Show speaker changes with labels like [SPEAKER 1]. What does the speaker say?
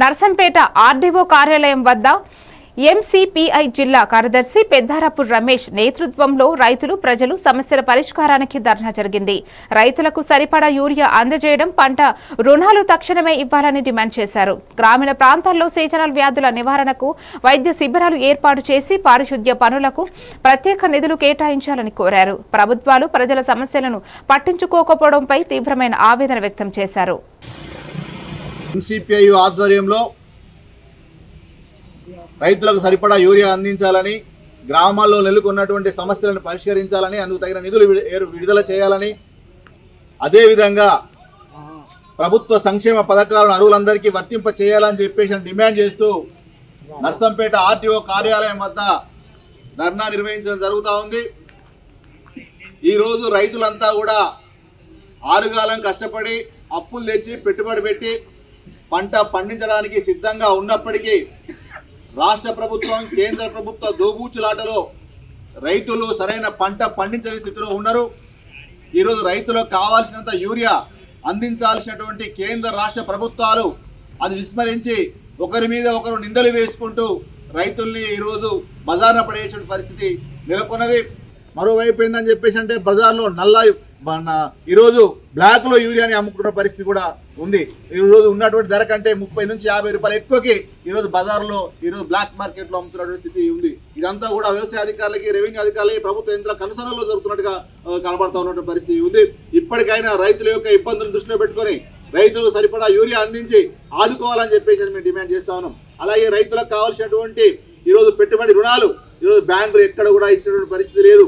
[SPEAKER 1] Narsampet RDO కార్యాలయం వద్ద MCPI జిల్లా కార్యదర్శి పెద్దారపు రమేష్ నేతృత్వంలో రైతులు ప్రజలు సమస్యల పరిష్కారానికి ధర్నా జరిగింది. రైతులకు సరిపడా యూరియా అందజేయడం, పంట రుణాలు తక్షణమే ఇవ్వాలని డిమాండ్ చేశారు. గ్రామీణ ప్రాంతాల్లో సీజనల్ వ్యాధుల నివారణకు వైద్య శిబిరాలు ఏర్పాటు చేసి పారిశుద్ధ్య పనులకు ప్రత్యేక నిధులు కేటాయించాలని కోరారు. ప్రభుత్వాలు ప్రజల సమస్యలను పట్టించుకోకపోవడంపై తీవ్రమైన ఆవేదన వ్యక్తం చేశారు.
[SPEAKER 2] ఎంసీపీఐ ఆధ్వర్యంలో రైతులకు సరిపడా యూరియా అందించాలని, గ్రామాల్లో నెలకొన్నటువంటి సమస్యలను పరిష్కరించాలని, అందుకు తగిన నిధులు విడుదల చేయాలని, అదేవిధంగా ప్రభుత్వ సంక్షేమ పథకాలను అర్హులందరికీ వర్తింప చేయాలని చెప్పేసి డిమాండ్ చేస్తూ నర్సంపేట ఆర్టీఓ కార్యాలయం వద్ద ధర్నా నిర్వహించడం జరుగుతూ ఉంది. ఈరోజు రైతులంతా కూడా ఆరుగాలం కష్టపడి అప్పులు తెచ్చి పెట్టుబడి పెట్టి పంట పండించడానికి సిద్ధంగా ఉన్నప్పటికీ రాష్ట్ర ప్రభుత్వం, కేంద్ర ప్రభుత్వ దోబూచులాటలో రైతులు సరైన పంట పండించని స్థితిలో ఉన్నారు. ఈరోజు రైతులకు కావాల్సినంత యూరియా అందించాల్సినటువంటి కేంద్ర రాష్ట్ర ప్రభుత్వాలు అది విస్మరించి ఒకరి మీద ఒకరు నిందలు వేసుకుంటూ రైతుల్ని ఈరోజు బజార్న పడేసే పరిస్థితి నెలకొన్నది. మరోవైపు ఏందని చెప్పేసి అంటే బజార్లో ఈరోజు బ్లాక్లో యూరియాని అమ్ముకున్న పరిస్థితి కూడా ఉంది. ఈరోజు ఉన్నటువంటి ధర కంటే 30 నుంచి 50 రూపాయలు ఎక్కువకి ఈరోజు బజార్లో ఈరోజు బ్లాక్ మార్కెట్లో అమ్ముతున్నటువంటి స్థితి ఉంది. ఇదంతా కూడా వ్యవసాయ అధికారులకి, రెవెన్యూ అధికారులకి, ప్రభుత్వ యంత్ర కనుసనలో జరుగుతున్నట్టుగా కనబడతా ఉన్నటువంటి పరిస్థితి ఉంది. ఇప్పటికైనా రైతుల యొక్క ఇబ్బందులను దృష్టిలో పెట్టుకొని రైతులకు సరిపడా యూరియా అందించి ఆదుకోవాలని చెప్పేసి మేము డిమాండ్ చేస్తా ఉన్నాం. అలాగే రైతులకు కావాల్సినటువంటి ఈరోజు పెట్టుబడి రుణాలు ఈరోజు బ్యాంకులు ఎక్కడ కూడా ఇచ్చినటువంటి పరిస్థితి లేదు.